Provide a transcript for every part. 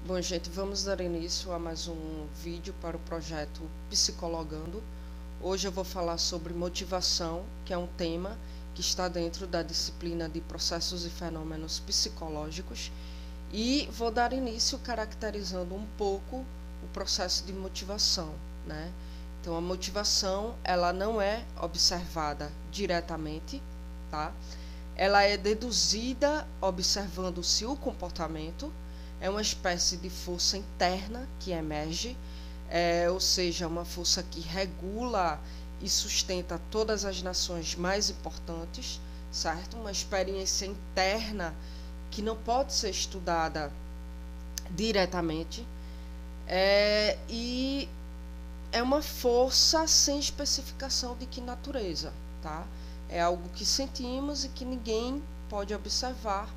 Bom, gente, vamos dar início a mais um vídeo para o projeto Psicologando. Hoje eu vou falar sobre motivação, que é um tema que está dentro da disciplina de processos e fenômenos psicológicos, e vou dar início caracterizando um pouco o processo de motivação, né? Então, a motivação, ela não é observada diretamente, tá? Ela é deduzida observando-se o comportamento. É uma espécie de força interna que emerge, ou seja, uma força que regula e sustenta todas as nações mais importantes, certo? Uma experiência interna que não pode ser estudada diretamente, e é uma força sem especificação de que natureza, tá? É algo que sentimos e que ninguém pode observar,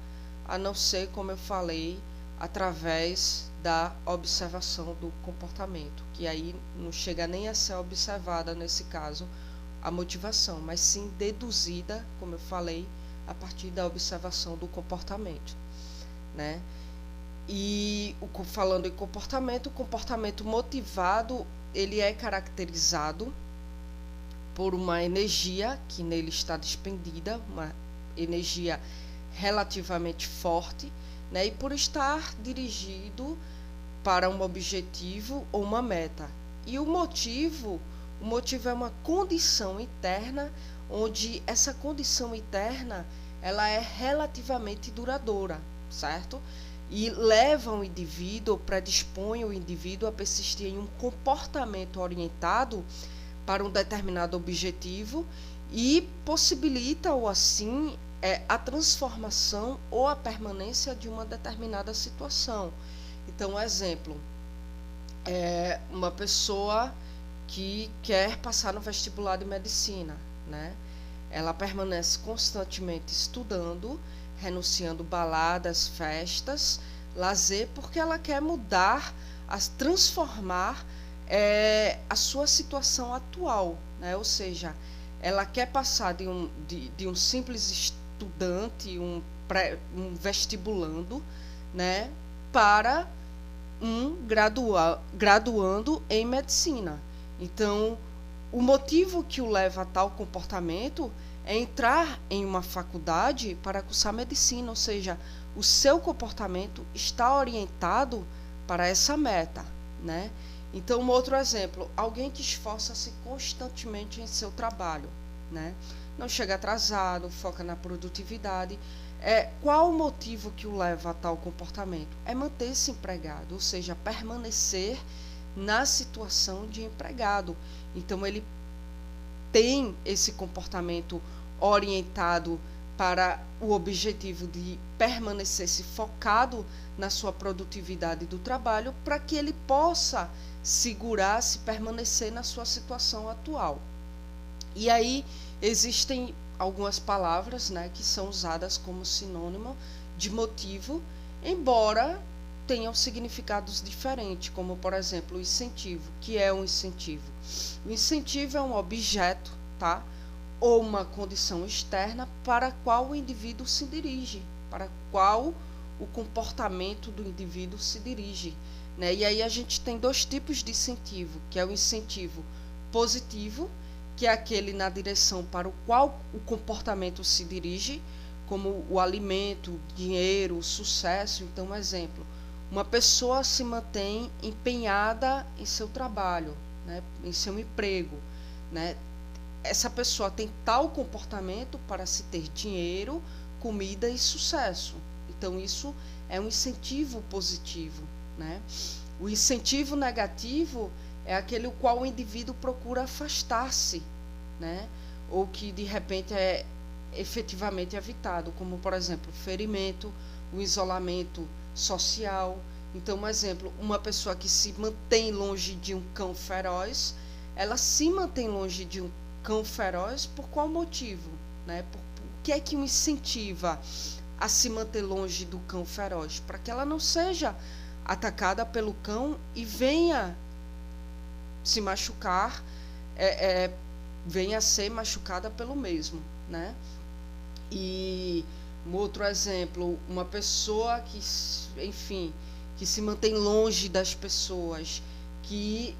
a não ser, como eu falei, através da observação do comportamento, que aí não chega nem a ser observada nesse caso a motivação, mas sim deduzida, como eu falei, a partir da observação do comportamento, né? E falando em comportamento, o comportamento motivado, ele é caracterizado por uma energia que nele está despendida, uma energia relativamente forte, né, e por estar dirigido para um objetivo ou uma meta. E o motivo é uma condição interna, onde essa condição interna ela é relativamente duradoura, certo? E leva o indivíduo, predispõe o indivíduo a persistir em um comportamento orientado para um determinado objetivo e possibilita-o assim a transformação ou a permanência de uma determinada situação. Então, exemplo, uma pessoa que quer passar no vestibular de medicina, né? Ela permanece constantemente estudando, renunciando baladas, festas, lazer, porque ela quer mudar, transformar a sua situação atual, né? Ou seja, ela quer passar de um simples estudante, um vestibulando, né, para um graduando em medicina. Então, o motivo que o leva a tal comportamento é entrar em uma faculdade para cursar medicina, ou seja, o seu comportamento está orientado para essa meta, né? Então, um outro exemplo, alguém que esforça-se constantemente em seu trabalho, né? Não chega atrasado, foca na produtividade. Qual o motivo que o leva a tal comportamento? É manter-se empregado, ou seja, permanecer na situação de empregado. Então, ele tem esse comportamento orientado para o objetivo de permanecer-se focado na sua produtividade do trabalho, para que ele possa segurar-se, permanecer na sua situação atual. E aí existem algumas palavras, né, que são usadas como sinônimo de motivo, embora tenham significados diferentes, como, por exemplo, o incentivo. O que é um incentivo? O incentivo é um objeto, tá? Ou uma condição externa para a qual o indivíduo se dirige, para a qual o comportamento do indivíduo se dirige, né? E aí a gente tem dois tipos de incentivo, que é o incentivo positivo, que é aquele na direção para o qual o comportamento se dirige, como o alimento, o dinheiro, o sucesso. Então, um exemplo, uma pessoa se mantém empenhada em seu trabalho, né, em seu emprego, né? Essa pessoa tem tal comportamento para se ter dinheiro, comida e sucesso. Então, isso é um incentivo positivo, né? O incentivo negativo é aquele o qual o indivíduo procura afastar-se, né? Ou que de repente é efetivamente evitado, como, por exemplo, o ferimento, o isolamento social. Então, um exemplo, uma pessoa que se mantém longe de um cão feroz, ela se mantém longe de um cão feroz por qual motivo, né? O que é que o incentiva a se manter longe do cão feroz? Para que ela não seja atacada pelo cão e venha se machucar, venha a ser machucada pelo mesmo, né? E um outro exemplo, uma pessoa que, enfim, que se mantém longe das pessoas, que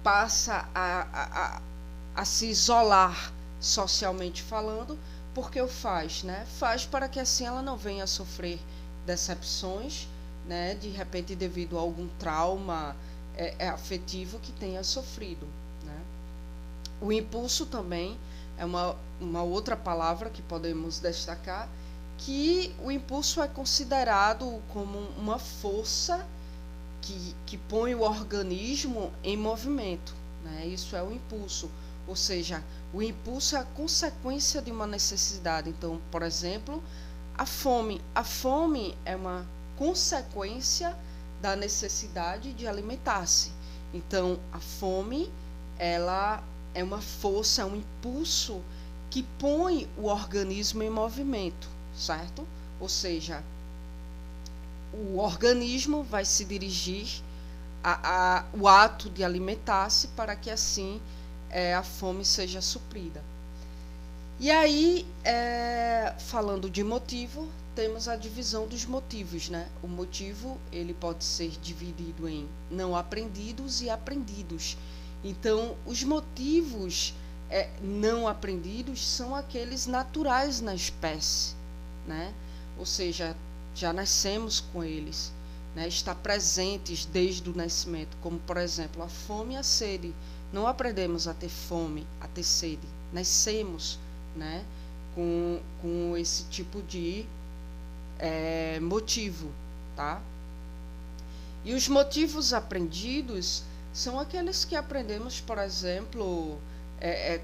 passa a se isolar socialmente falando, porque o faz, né? Faz para que assim ela não venha a sofrer decepções, né? De repente devido a algum trauma afetivo que tenha sofrido, né? O impulso também é uma outra palavra que podemos destacar, que o impulso é considerado como uma força que põe o organismo em movimento, né? Isso é o impulso, ou seja, o impulso é a consequência de uma necessidade. Então, por exemplo, a fome. A fome é uma consequência da necessidade de alimentar-se. Então, a fome, ela é uma força, é um impulso que põe o organismo em movimento, certo? Ou seja, o organismo vai se dirigir ao ato de alimentar-se para que assim a fome seja suprida. E aí, falando de motivo, temos a divisão dos motivos, né? O motivo, ele pode ser dividido em não aprendidos e aprendidos. Então, os motivos não aprendidos são aqueles naturais na espécie, né? Ou seja, já nascemos com eles, né? Está presentes desde o nascimento, como, por exemplo, a fome e a sede. Não aprendemos a ter fome, a ter sede. Nascemos, né, com esse tipo de motivo, tá? E os motivos aprendidos são aqueles que aprendemos, por exemplo,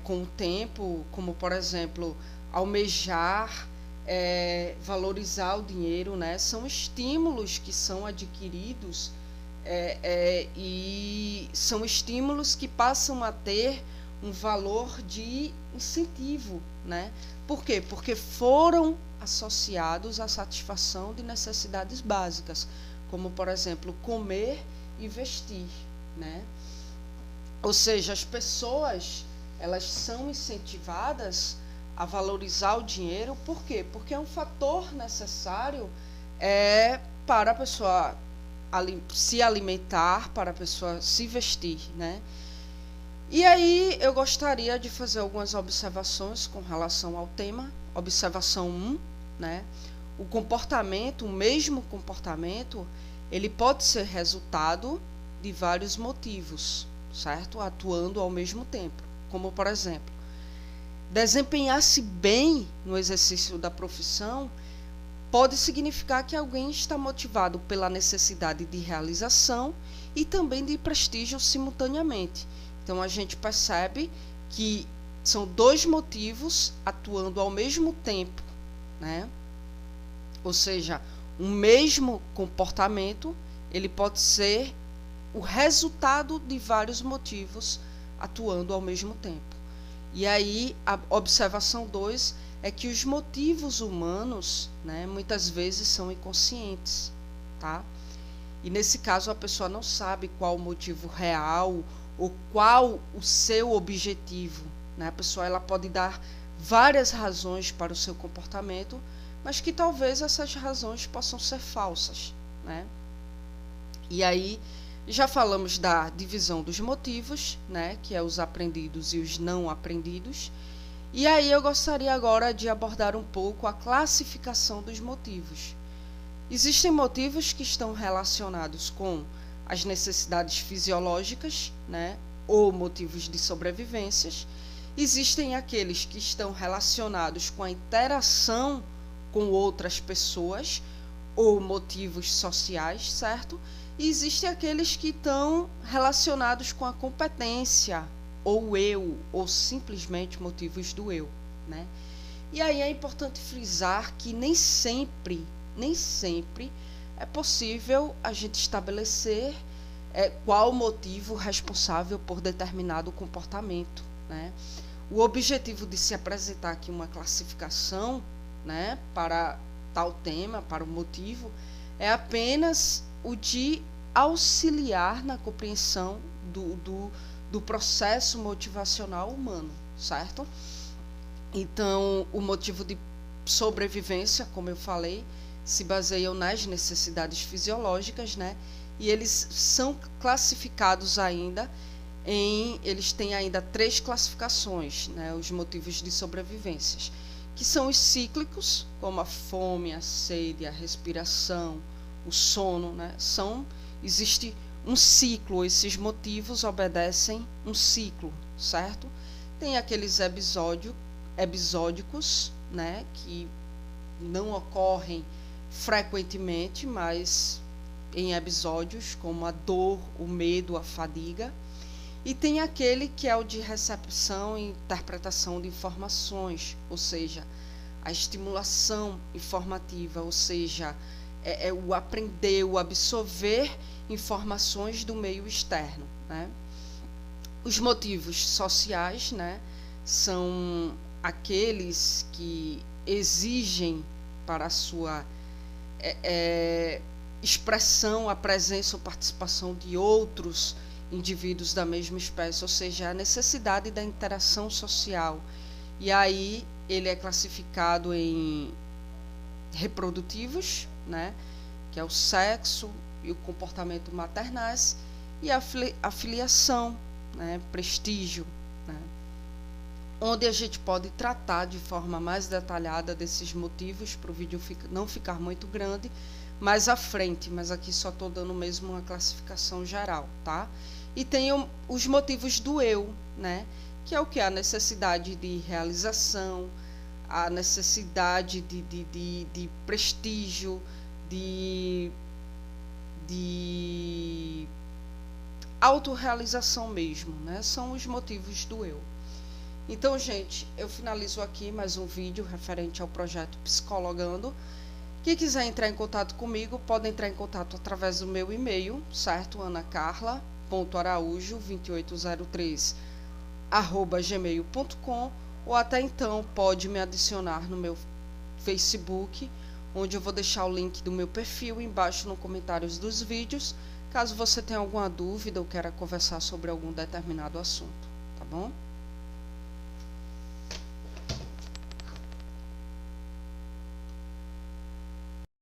com o tempo, como, por exemplo, almejar, valorizar o dinheiro, né? São estímulos que são adquiridos e são estímulos que passam a ter um valor de incentivo, né? Por quê? Porque foram associados à satisfação de necessidades básicas, como, por exemplo, comer e vestir, né? Ou seja, as pessoas, elas são incentivadas a valorizar o dinheiro. Por quê? Porque é um fator necessário para a pessoa se alimentar, para a pessoa se vestir, né? E aí eu gostaria de fazer algumas observações com relação ao tema. Observação 1, né? O comportamento, o mesmo comportamento, ele pode ser resultado de vários motivos, certo? Atuando ao mesmo tempo. Como, por exemplo, desempenhar-se bem no exercício da profissão pode significar que alguém está motivado pela necessidade de realização e também de prestígio simultaneamente. Então, a gente percebe que são dois motivos atuando ao mesmo tempo, né? Ou seja, um mesmo comportamento, ele pode ser o resultado de vários motivos atuando ao mesmo tempo. E aí, a observação 2 é que os motivos humanos, né, muitas vezes são inconscientes, tá? E nesse caso a pessoa não sabe qual o motivo real ou qual o seu objetivo, né? A pessoa ela pode dar várias razões para o seu comportamento, mas que talvez essas razões possam ser falsas, né? E aí já falamos da divisão dos motivos, né, que é os aprendidos e os não aprendidos. E aí eu gostaria agora de abordar um pouco a classificação dos motivos. Existem motivos que estão relacionados com as necessidades fisiológicas, né, ou motivos de sobrevivências. Existem aqueles que estão relacionados com a interação com outras pessoas, ou motivos sociais, certo? E existem aqueles que estão relacionados com a competência, ou eu, ou simplesmente motivos do eu, né? E aí é importante frisar que nem sempre é possível a gente estabelecer qual o motivo responsável por determinado comportamento, né? O objetivo de se apresentar aqui uma classificação, né, para tal tema, para o motivo, é apenas o de auxiliar na compreensão do processo motivacional humano, certo? Então, o motivo de sobrevivência, como eu falei, se baseiam nas necessidades fisiológicas, né? E eles são classificados ainda eles têm ainda 3 classificações, né? Os motivos de sobrevivência, que são os cíclicos, como a fome, a sede, a respiração, o sono, né? Existe um ciclo, esses motivos obedecem um ciclo, certo? Tem aqueles episódicos, né? Que não ocorrem frequentemente, mas em episódios, como a dor, o medo, a fadiga. E tem aquele que é o de recepção e interpretação de informações, ou seja, a estimulação informativa, ou seja, o aprender, o absorver informações do meio externo, né? Os motivos sociais, né, são aqueles que exigem para a sua expressão a presença ou participação de outros indivíduos da mesma espécie, ou seja, a necessidade da interação social. E aí ele é classificado em reprodutivos, né, que é o sexo e o comportamento maternais, e a filiação, né, prestígio, né, onde a gente pode tratar de forma mais detalhada desses motivos, para o vídeo não ficar muito grande, mais à frente, mas aqui só estou dando mesmo uma classificação geral, tá? E tem os motivos do eu, né? Que é o que? A necessidade de realização, a necessidade de prestígio, de autorrealização mesmo, né? São os motivos do eu. Então, gente, eu finalizo aqui mais um vídeo referente ao projeto Psicologando. Quem quiser entrar em contato comigo, pode entrar em contato através do meu e-mail, certo? anacarla.araújo2803@gmail.com, ou até então pode me adicionar no meu Facebook, onde eu vou deixar o link do meu perfil embaixo nos comentários dos vídeos, caso você tenha alguma dúvida ou queira conversar sobre algum determinado assunto, tá bom?